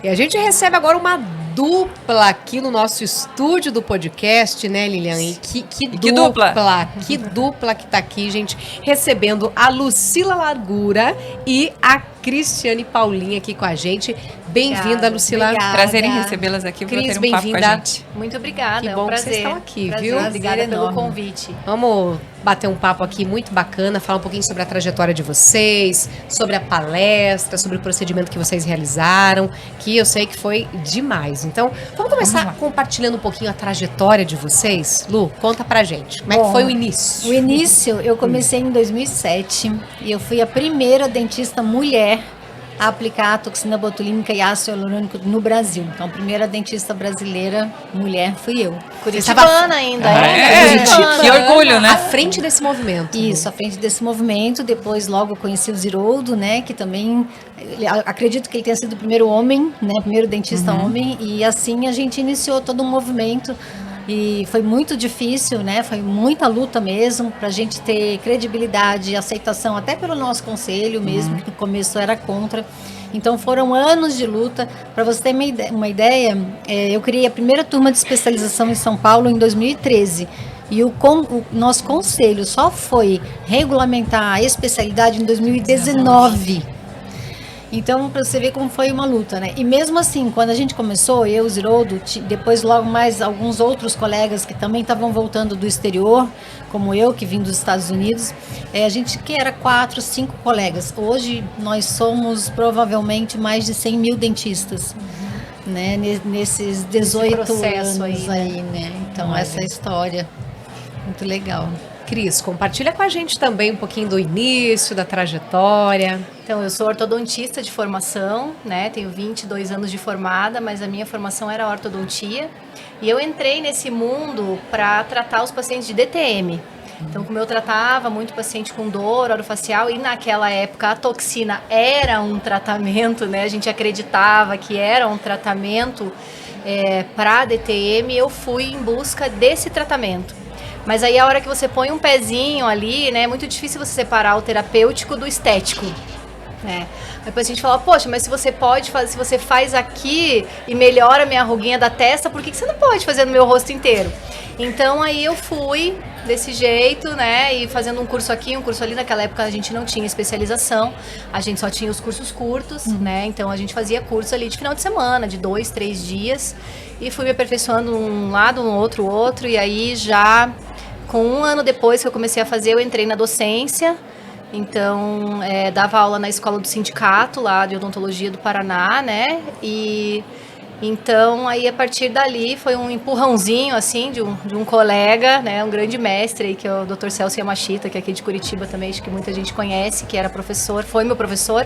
E a gente recebe agora uma dupla aqui no nosso estúdio do podcast, né, Lilian? E que dupla! Que dupla que tá aqui, gente, recebendo a Lucila Largura e a Cristiane Paulinha aqui com a gente. Bem-vinda, Lucila. Obrigada. Prazer em recebê-las aqui, vou ter um papo com a gente. Muito obrigada, que é bom um prazer. Que vocês estão aqui, prazer, viu? Obrigada pelo convite. Vamos bater um papo aqui muito bacana, falar um pouquinho sobre a trajetória de vocês, sobre a palestra, sobre o procedimento que vocês realizaram, que eu sei que foi demais. Então, vamos começar compartilhando um pouquinho a trajetória de vocês. Lu, conta pra gente. Como é que foi o início? O início, eu comecei em 2007 e eu fui a primeira dentista mulher a aplicar a toxina botulínica e ácido hialurônico no Brasil. Então, a primeira dentista brasileira mulher fui eu. Curitibana ainda. Que orgulho, né? À frente desse movimento. Isso, à frente desse movimento. Depois, logo, conheci o Ziroldo, né? Que também, acredito que ele tenha sido o primeiro homem, né? Primeiro dentista homem. E assim a gente iniciou todo um movimento. E foi muito difícil, né? Foi muita luta mesmo para a gente ter credibilidade e aceitação, até pelo nosso conselho mesmo, que no começo era contra. Então foram anos de luta. Para você ter uma ideia, eu criei a primeira turma de especialização em São Paulo em 2013. E o nosso conselho só foi regulamentar a especialidade em 2019. Então, para você ver como foi uma luta, né? E mesmo assim, quando a gente começou, eu, Ziroldo, depois logo mais alguns outros colegas que também estavam voltando do exterior, como eu, que vim dos Estados Unidos, a gente que era 4, 5 colegas. Hoje, nós somos provavelmente mais de 100 mil dentistas, né? Nesses 18 anos aí, né? Então, essa história, muito legal. Cris, compartilha com a gente também um pouquinho do início, da trajetória. Então, eu sou ortodontista de formação, né? Tenho 22 anos de formada, mas a minha formação era ortodontia. E eu entrei nesse mundo para tratar os pacientes de DTM. Então, como eu tratava muito paciente com dor orofacial, e naquela época a toxina era um tratamento, né? A gente acreditava que era um tratamento para DTM, eu fui em busca desse tratamento. Mas aí a hora que você põe um pezinho ali, né, é muito difícil você separar o terapêutico do estético. Aí depois a gente fala, poxa, mas se você pode fazer, se você faz aqui e melhora a minha ruguinha da testa, por que você não pode fazer no meu rosto inteiro? Então aí eu fui desse jeito, né, e fazendo um curso aqui, um curso ali. Naquela época a gente não tinha especialização, a gente só tinha os cursos curtos, né, então a gente fazia curso ali de final de semana, de 2, 3 dias, e fui me aperfeiçoando um lado, um outro, e aí já com 1 ano depois que eu comecei a fazer, eu entrei na docência. Então, dava aula na escola do sindicato lá de odontologia do Paraná, né? E então, aí a partir dali foi um empurrãozinho, assim, de um colega, né? Um grande mestre aí, que é o Dr. Celso Yamashita, que é aqui de Curitiba também, acho que muita gente conhece, que era professor, foi meu professor.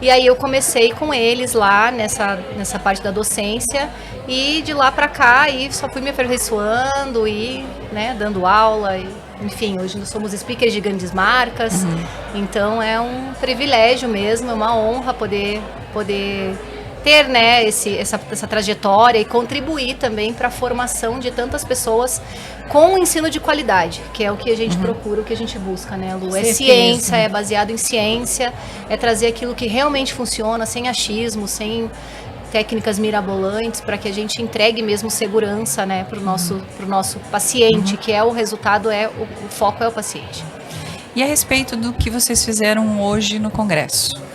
E aí eu comecei com eles lá nessa parte da docência, e de lá pra cá aí só fui me aperfeiçoando e, né, dando aula. Enfim, hoje nós somos speakers de grandes marcas, então é um privilégio mesmo, é uma honra poder ter, né, essa trajetória e contribuir também para a formação de tantas pessoas com o ensino de qualidade, que é o que a gente procura, o que a gente busca, né, Lu? É ciência, é baseado em ciência, é trazer aquilo que realmente funciona, sem achismo, sem técnicas mirabolantes, para que a gente entregue mesmo segurança, né, pro nosso paciente, que é o resultado, o foco é o paciente. E a respeito do que vocês fizeram hoje no congresso?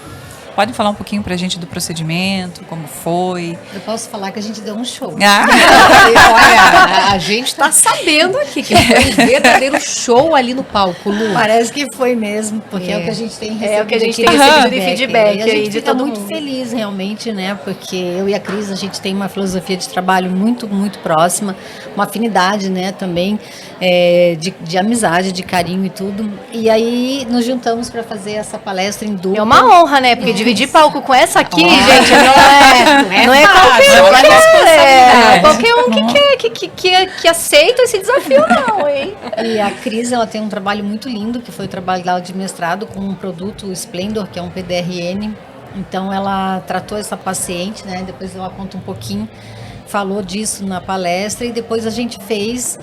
Pode falar um pouquinho pra gente do procedimento, como foi? Eu posso falar que a gente deu um show. Olha, a gente tá sabendo aqui que foi um verdadeiro show ali no palco, Lu. Parece que foi mesmo, porque é o que a gente tem recebido. É o que a gente tem recebido de feedback. E a gente fica muito feliz realmente, né? Porque eu e a Cris, a gente tem uma filosofia de trabalho muito, muito próxima, uma afinidade, né, também, de amizade, de carinho e tudo. E aí nos juntamos para fazer essa palestra em dupla. É uma honra, né? Porque dividir palco com essa aqui, gente, não é qualquer um que aceita esse desafio, não, hein? E a Cris, ela tem um trabalho muito lindo, que foi o trabalho dela de mestrado com um produto, o Splendor, que é um PDRN. Então, ela tratou essa paciente, né? Depois ela conta um pouquinho, falou disso na palestra, e depois a gente fez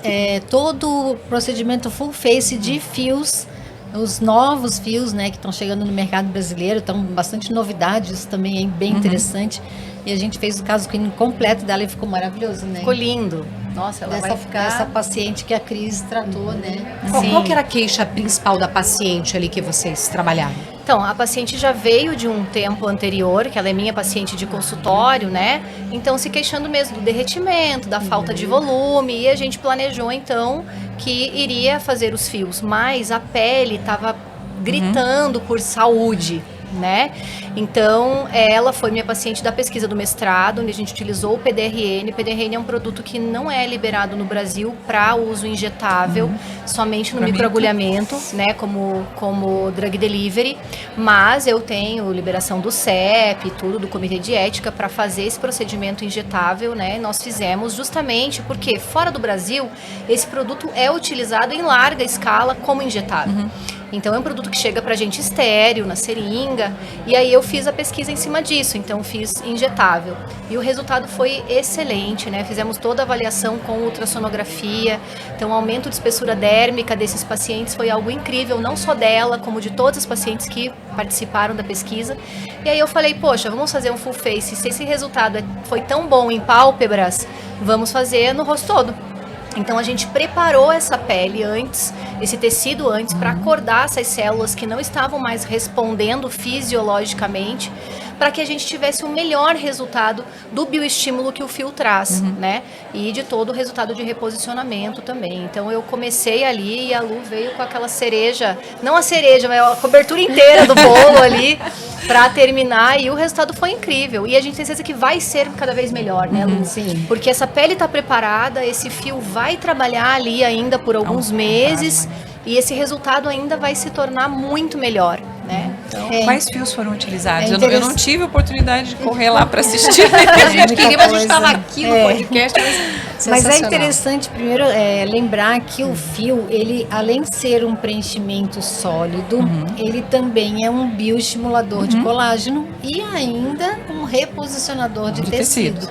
todo o procedimento full face de fios Os novos fios, né, que estão chegando no mercado brasileiro, estão bastante novidades, isso também é bem interessante. E a gente fez o caso clínico completo dela e ficou maravilhoso, né? Ficou lindo. Nossa, ela vai ficar... Dessa paciente que a Cris tratou, né? Qual que era a queixa principal da paciente ali que vocês trabalharam? Então, a paciente já veio de um tempo anterior, que ela é minha paciente de consultório, né? Então, se queixando mesmo do derretimento, da falta de volume, e a gente planejou, então, que iria fazer os fios, mas a pele estava gritando por saúde, né? Então, ela foi minha paciente da pesquisa do mestrado, onde a gente utilizou o PDRN. O PDRN é um produto que não é liberado no Brasil para uso injetável, somente no microagulhamento, né, como drug delivery, mas eu tenho liberação do CEP e tudo, do Comitê de Ética, para fazer esse procedimento injetável, né? Nós fizemos justamente porque fora do Brasil, esse produto é utilizado em larga escala como injetável. Então, é um produto que chega pra gente estéreo, na seringa, e aí eu fiz a pesquisa em cima disso, então fiz injetável. E o resultado foi excelente, né? Fizemos toda a avaliação com ultrassonografia, então o aumento de espessura dérmica desses pacientes foi algo incrível, não só dela, como de todas as pacientes que participaram da pesquisa. E aí eu falei, poxa, vamos fazer um full face, se esse resultado foi tão bom em pálpebras, vamos fazer no rosto todo. Então a gente preparou essa pele antes, esse tecido antes, para acordar essas células que não estavam mais respondendo fisiologicamente, para que a gente tivesse o melhor resultado do bioestímulo que o fio traz, né? E de todo o resultado de reposicionamento também. Então eu comecei ali e a Lu veio com aquela cereja, não a cereja, mas a cobertura inteira do bolo ali, para terminar, e o resultado foi incrível. E a gente tem certeza que vai ser cada vez melhor, né, Lu? Sim. Porque essa pele está preparada, esse fio vai trabalhar ali ainda por alguns meses, e esse resultado ainda vai se tornar muito melhor, né? Então, Quais fios foram utilizados? É Eu não tive oportunidade de correr lá para assistir. A gente queria, mas a gente coisa. estava aqui no podcast, mas Mas é sensacional. interessante, primeiro, lembrar que o fio, ele, além de ser um preenchimento sólido, ele também é um bioestimulador de colágeno e ainda um reposicionador de tecido.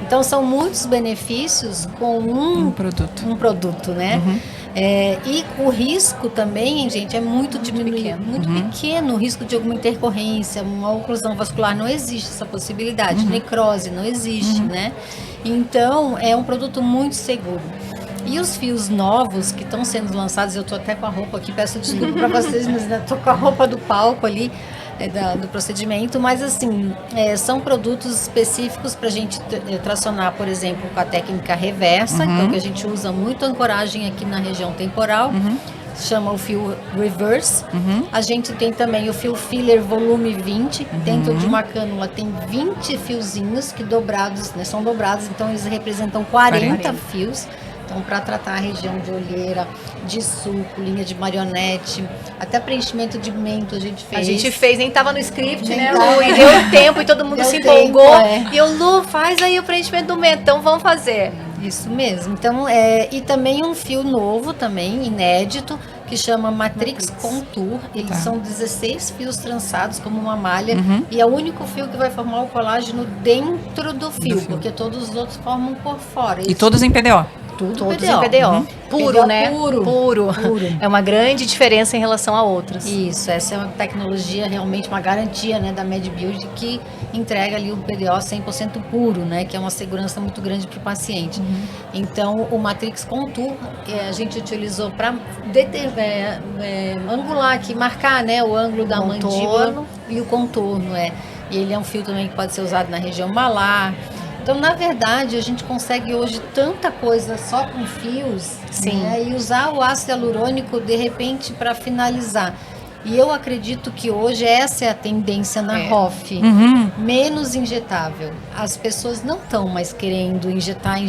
Então, são muitos benefícios com um produto, né? E o risco também, gente, é muito diminuído, muito pequeno. O risco de alguma intercorrência, uma oclusão vascular, não existe essa possibilidade. Necrose não existe, né? Então, é um produto muito seguro. E os fios novos que estão sendo lançados, eu estou até com a roupa aqui, peço desculpa para vocês, mas estou com a roupa do palco ali, do procedimento, mas assim, são produtos específicos para a gente tracionar, por exemplo, com a técnica reversa, então que a gente usa muito ancoragem aqui na região temporal, chama o fio reverse. A gente tem também o fio filler volume 20, dentro de uma cânula tem 20 fiozinhos que dobrados, né, são dobrados, então eles representam 40 fios. Então, para tratar a região de olheira, de sulco, linha de marionete, até preenchimento de mento a gente fez. a gente fez, nem tava no script, Nem né, tava. Lu? E deu tempo e todo mundo Deu se tempo, empolgou. é. E eu, Lu, faz aí o preenchimento do mento, então vamos fazer. Isso mesmo. Então, e também um fio novo, também inédito, que chama Matrix Contour. Eles são 16 fios trançados como uma malha e é o único fio que vai formar o colágeno dentro do fio, porque todos os outros formam por fora. E todos em PDO. Tudo Todos em PDO. Puro, PDO né? Puro. É uma grande diferença em relação a outros. Isso, essa é uma tecnologia, realmente uma garantia, né, da MedBuild, que entrega ali o PDO 100% puro, né, que é uma segurança muito grande para o paciente. Então, o Matrix Contour, a gente utilizou para angular aqui, marcar, né, o ângulo da mandíbula e o contorno, E ele é um fio também que pode ser usado na região malar. Então, na verdade, a gente consegue hoje tanta coisa só com fios, né, e usar o ácido hialurônico, de repente, para finalizar. E eu acredito que hoje essa é a tendência na ROF, menos injetável. As pessoas não estão mais querendo injetar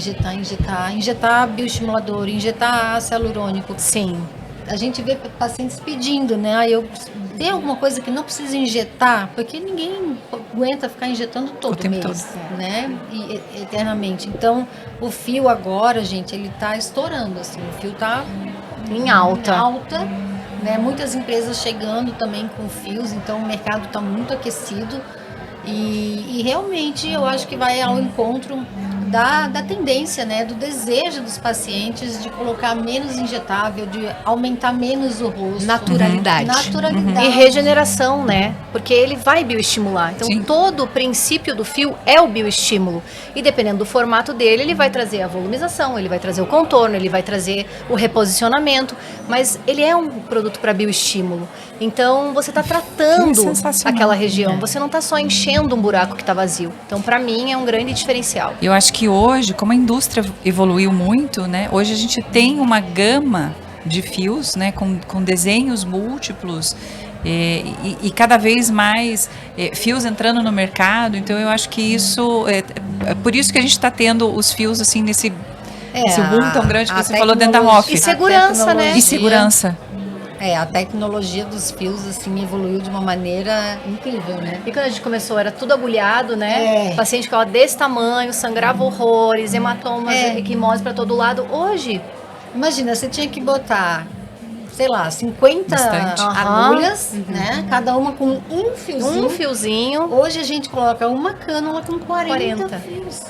bioestimulador, injetar ácido hialurônico. Sim. A gente vê pacientes pedindo, né? Tem alguma coisa que não precisa injetar, porque ninguém aguenta ficar injetando todo mês, né? E eternamente. Então, o fio agora, gente, ele tá estourando, assim. O fio tá Em alta. Né? Muitas empresas chegando também com fios, então o mercado está muito aquecido. E realmente eu acho que vai ao encontro da tendência, né, do desejo dos pacientes de colocar menos injetável, de aumentar menos o rosto. Naturalidade. Naturalidade. E regeneração, né? Porque ele vai bioestimular. Então, Sim. todo o princípio do fio é o bioestímulo. E dependendo do formato dele, ele vai trazer a volumização, ele vai trazer o contorno, ele vai trazer o reposicionamento. Mas ele é um produto para bioestímulo. Então, você está tratando sensacional. aquela região. Você não está só enchendo um buraco que está vazio. Então, para mim, é um grande diferencial. Eu acho que hoje, como a indústria evoluiu muito, né? Hoje a gente tem uma gama de fios, né? Com desenhos múltiplos. E cada vez mais fios entrando no mercado. Então eu acho que isso é por isso que a gente está tendo os fios assim nesse boom tão grande que você falou dentro da Roff. E segurança, né? E segurança. A tecnologia dos fios, assim, evoluiu de uma maneira incrível, né? E quando a gente começou, era tudo agulhado, né? É. Paciente ficava desse tamanho, sangrava horrores, hematomas, equimose para todo lado. Hoje, Imagina, você tinha que botar, sei lá, 50 Bastante. agulhas, né? Cada uma com um fiozinho. um fiozinho, Hoje a gente coloca uma cânula com 40 40. fios.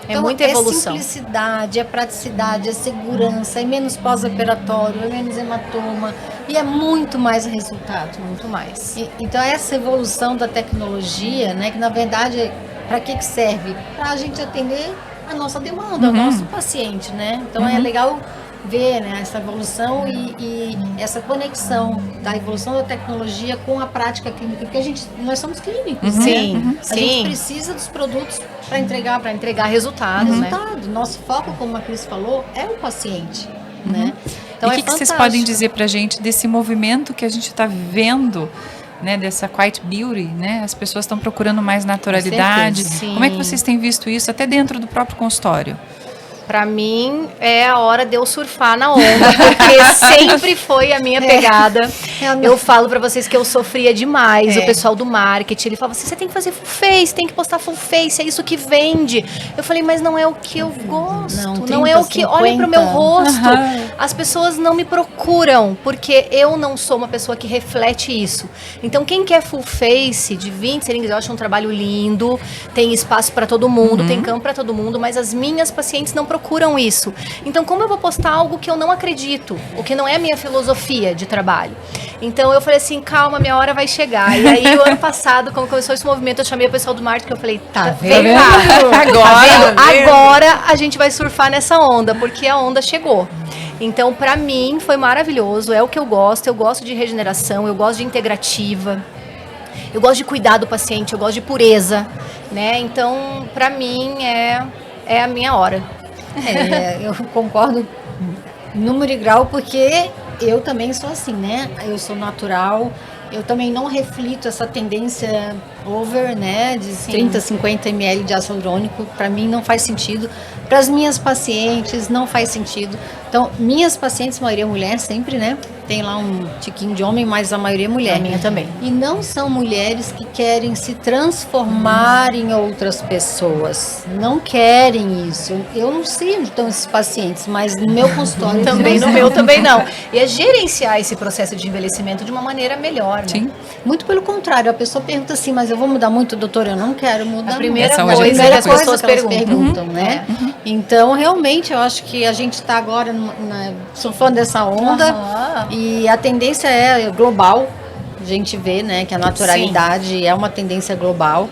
é muita evolução. É simplicidade, é praticidade, é segurança, é menos pós-operatório, é menos hematoma e é muito mais resultado. Muito mais. Então essa evolução da tecnologia, né, que na verdade, para que serve? Para a gente atender a nossa demanda, o nosso paciente, né? Então é legal ver, né, essa evolução e essa conexão da evolução da tecnologia com a prática clínica, porque nós somos clínicos, né? Sim, A gente sim. precisa dos produtos para entregar Resultados, né? resultado. Nosso foco, como a Cris falou, é o paciente, né? Então, e o que vocês podem dizer pra gente desse movimento que a gente está vendo, né, dessa quiet beauty, né? As pessoas estão procurando mais naturalidade. certeza. Como é que Sim. vocês têm visto isso até dentro do próprio consultório? Pra mim, é a hora de eu surfar na onda, porque sempre foi a minha pegada. Eu falo pra vocês que eu sofria demais. O pessoal do marketing, ele falava assim, você tem que fazer full face, tem que postar full face, é isso que vende. Eu falei, mas não é o que eu gosto, não é o que... 30, Olha pro meu 50. rosto. As pessoas não me procuram, porque eu não sou uma pessoa que reflete isso. Então, quem quer full face, de 20 seringas, eu acho um trabalho lindo, tem espaço pra todo mundo, tem campo pra todo mundo, mas as minhas pacientes não procuram isso. Então, como eu vou postar algo que eu não acredito, o que não é a minha filosofia de trabalho? Então, eu falei assim, calma, minha hora vai chegar. E aí, o ano passado, quando começou esse movimento, eu chamei o pessoal do marketing, eu falei, vem cá. Agora a gente vai surfar nessa onda, porque a onda chegou. Então, pra mim, foi maravilhoso, é o que eu gosto de regeneração, eu gosto de integrativa, eu gosto de cuidar do paciente, eu gosto de pureza, né? Então, pra mim, é a minha hora. Eu concordo número e grau, porque eu também sou assim, né? Eu sou natural, eu também não reflito essa tendência over, né? De 30, 50 ml de ácido hialurônico, para mim não faz sentido. Para as minhas pacientes não faz sentido. Então, minhas pacientes, a maioria mulher sempre, né? Tem lá um tiquinho de homem, mas a maioria é mulher. A minha também. E não são mulheres que querem se transformar em outras pessoas. Não querem isso. Eu não sei onde estão esses pacientes, mas no meu consultório... Também no meu também não. E é gerenciar esse processo de envelhecimento de uma maneira melhor, né? Sim. Muito pelo contrário, a pessoa pergunta assim, mas eu vou mudar muito, doutora? Eu não quero mudar. A primeira Essa coisa hoje que é as a pessoas que elas perguntam. né? Então, realmente, eu acho que a gente está agora surfando dessa onda e a tendência é global. A gente vê, né, que a naturalidade é uma tendência global.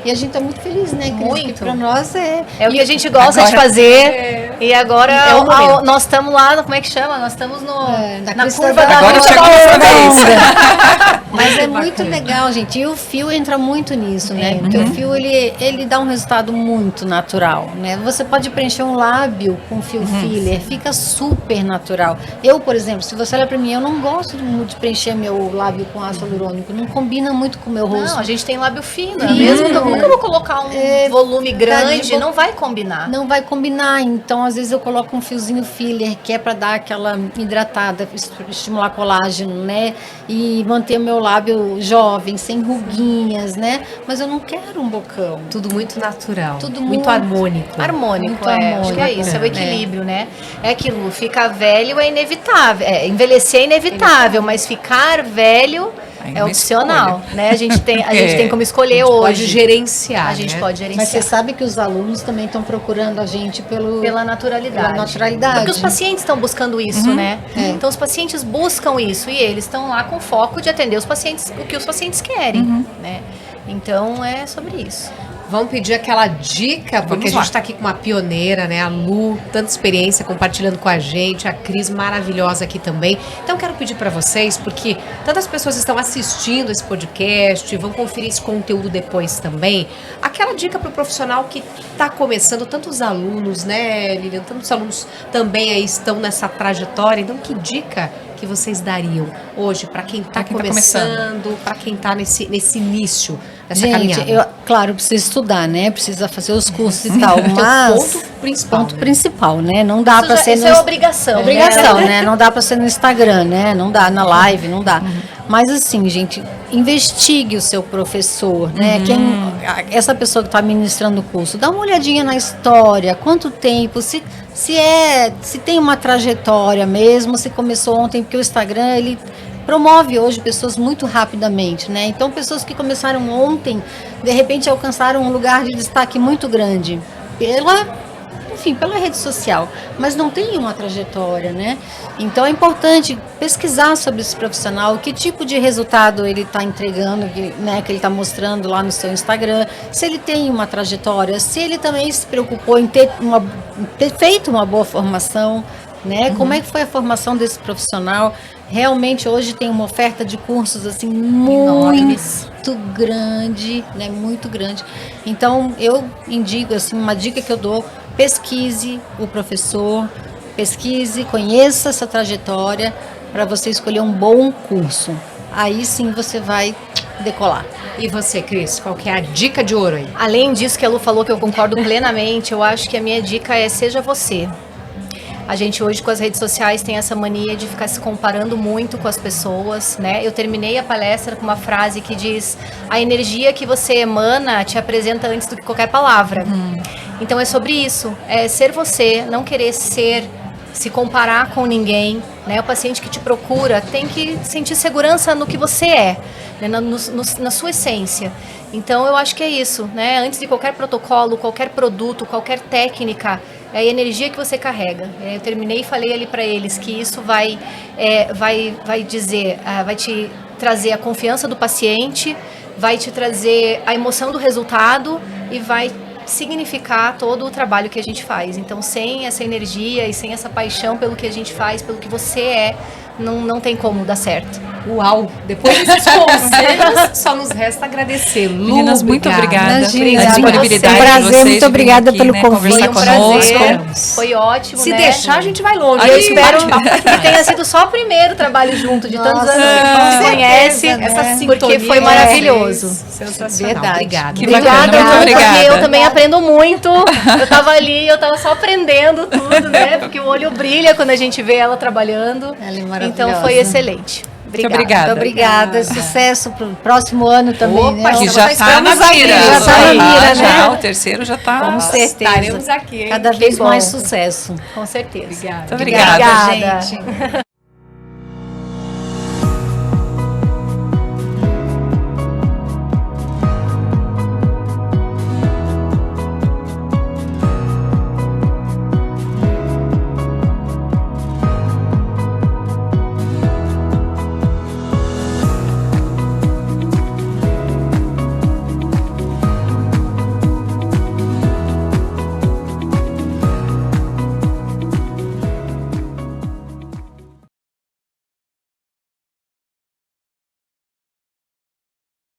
E a gente tá muito feliz, né, Cris? Muito. Que pra nós é É o que a gente gosta de fazer. E agora o momento. nós estamos lá, como é que chama? Nós estamos na na crista curva da Agora onda. chegou a nossa vez. Mas é muito legal, gente. E o fio entra muito nisso, né? Porque o fio, ele dá um resultado muito natural, né? Você pode preencher um lábio com fio filler, fica super natural. Eu, por exemplo, se você olha pra mim, eu não gosto muito de preencher meu lábio com ácido hialurônico. Não combina muito com o meu rosto. Não, a gente tem lábio fino, é mesmo? Eu nunca vou colocar um volume grande, não vai combinar. Não vai combinar, então às vezes eu coloco um fiozinho filler, que é para dar aquela hidratada, estimular colágeno, né? E manter o meu lábio jovem, sem ruguinhas, né? Mas eu não quero um bocão. Tudo muito natural. Tudo muito muito harmônico. Harmônico, Muito acho que é harmônico, isso, é o equilíbrio, né? É aquilo, ficar velho é inevitável, envelhecer é inevitável, mas ficar velho É opcional, né? A gente tem como escolher hoje. hoje. Pode gerenciar. A gente pode gerenciar. Mas você sabe que os alunos também estão procurando a gente pela naturalidade. Pela naturalidade. Porque os pacientes estão buscando isso, né? Então os pacientes buscam isso e eles estão lá com foco de atender os pacientes, o que os pacientes querem, né? Então é sobre isso. Vamos pedir aquela dica, porque a gente está aqui com uma pioneira, né? A Lu, tanta experiência compartilhando com a gente, a Cris maravilhosa aqui também. Então quero pedir para vocês, porque tantas pessoas estão assistindo esse podcast, vão conferir esse conteúdo depois também. Aquela dica para o profissional que está começando, tantos alunos, né, Lilian? Tantos alunos também aí estão nessa trajetória. Então que dica que vocês dariam hoje para quem está começando, para quem está nesse início dessa caminhada? Claro, precisa estudar, né? Precisa fazer os cursos e tal, mas ponto principal, né? Não dá para ser isso é obrigação. Obrigação, né? Não dá para ser no Instagram, né? Não dá na live, não dá. Mas assim, gente, investigue o seu professor, né? Essa pessoa que está ministrando o curso, dá uma olhadinha na história, quanto tempo, se tem uma trajetória mesmo, se começou ontem, porque o Instagram, ele promove hoje pessoas muito rapidamente, né? Então, pessoas que começaram ontem, de repente alcançaram um lugar de destaque muito grande pela rede social, mas não tem uma trajetória, né? Então é importante pesquisar sobre esse profissional, que tipo de resultado ele está entregando, né, que ele está mostrando lá no seu Instagram, se ele tem uma trajetória, se ele também se preocupou em ter feito uma boa formação, né? Como é que foi a formação desse profissional? Realmente hoje tem uma oferta de cursos assim muito grande, né? Muito grande. Então eu indico assim, uma dica que eu dou: pesquise o professor, conheça essa trajetória para você escolher um bom curso. Aí sim você vai decolar. E você, Cris, qual que é a dica de ouro aí? Além disso que a Lu falou, que eu concordo plenamente, eu acho que a minha dica é: seja você. A gente hoje com as redes sociais tem essa mania de ficar se comparando muito com as pessoas, né? Eu terminei a palestra com uma frase que diz: a energia que você emana te apresenta antes do que qualquer palavra. Então é sobre isso, é ser você, não querer se comparar com ninguém, né? O paciente que te procura tem que sentir segurança no que você é, né? Na sua essência. Então eu acho que é isso, né? Antes de qualquer protocolo, qualquer produto, qualquer técnica, é a energia que você carrega. Eu terminei e falei ali para eles que isso vai te trazer a confiança do paciente, vai te trazer a emoção do resultado e vai significar todo o trabalho que a gente faz. Então, sem essa energia e sem essa paixão pelo que a gente faz, pelo que você é, não tem como dar certo. Uau! Depois desses conselhos, só nos resta agradecer. Lu, meninas, muito obrigada. Imagina, a disponibilidade um prazer, de vocês, muito obrigada aqui, pelo né, convite. conversar conosco. Foi ótimo, Se né? deixar, a gente vai longe. Eu espero que tenha sido só o primeiro trabalho junto, de tantos anos que a gente se conhece, essa sintonia, porque foi maravilhoso. Sensacional. Verdade. Obrigada. Que Obrigada, bacana, muito Lu, obrigada. porque eu também aprendo muito. Eu tava ali, eu tava só aprendendo tudo, né? Porque o olho brilha quando a gente vê ela trabalhando. Ela é maravilhosa. Então foi excelente. Obrigada. Muito obrigada. Sucesso pro próximo ano também. Opa, né? Que já está na estamos aqui, mira. já tá na mira, né? Já, o terceiro já está. Com certeza. Estaremos aqui. Cada vez mais sucesso. Com certeza. Obrigada. Muito obrigada. Obrigada, gente.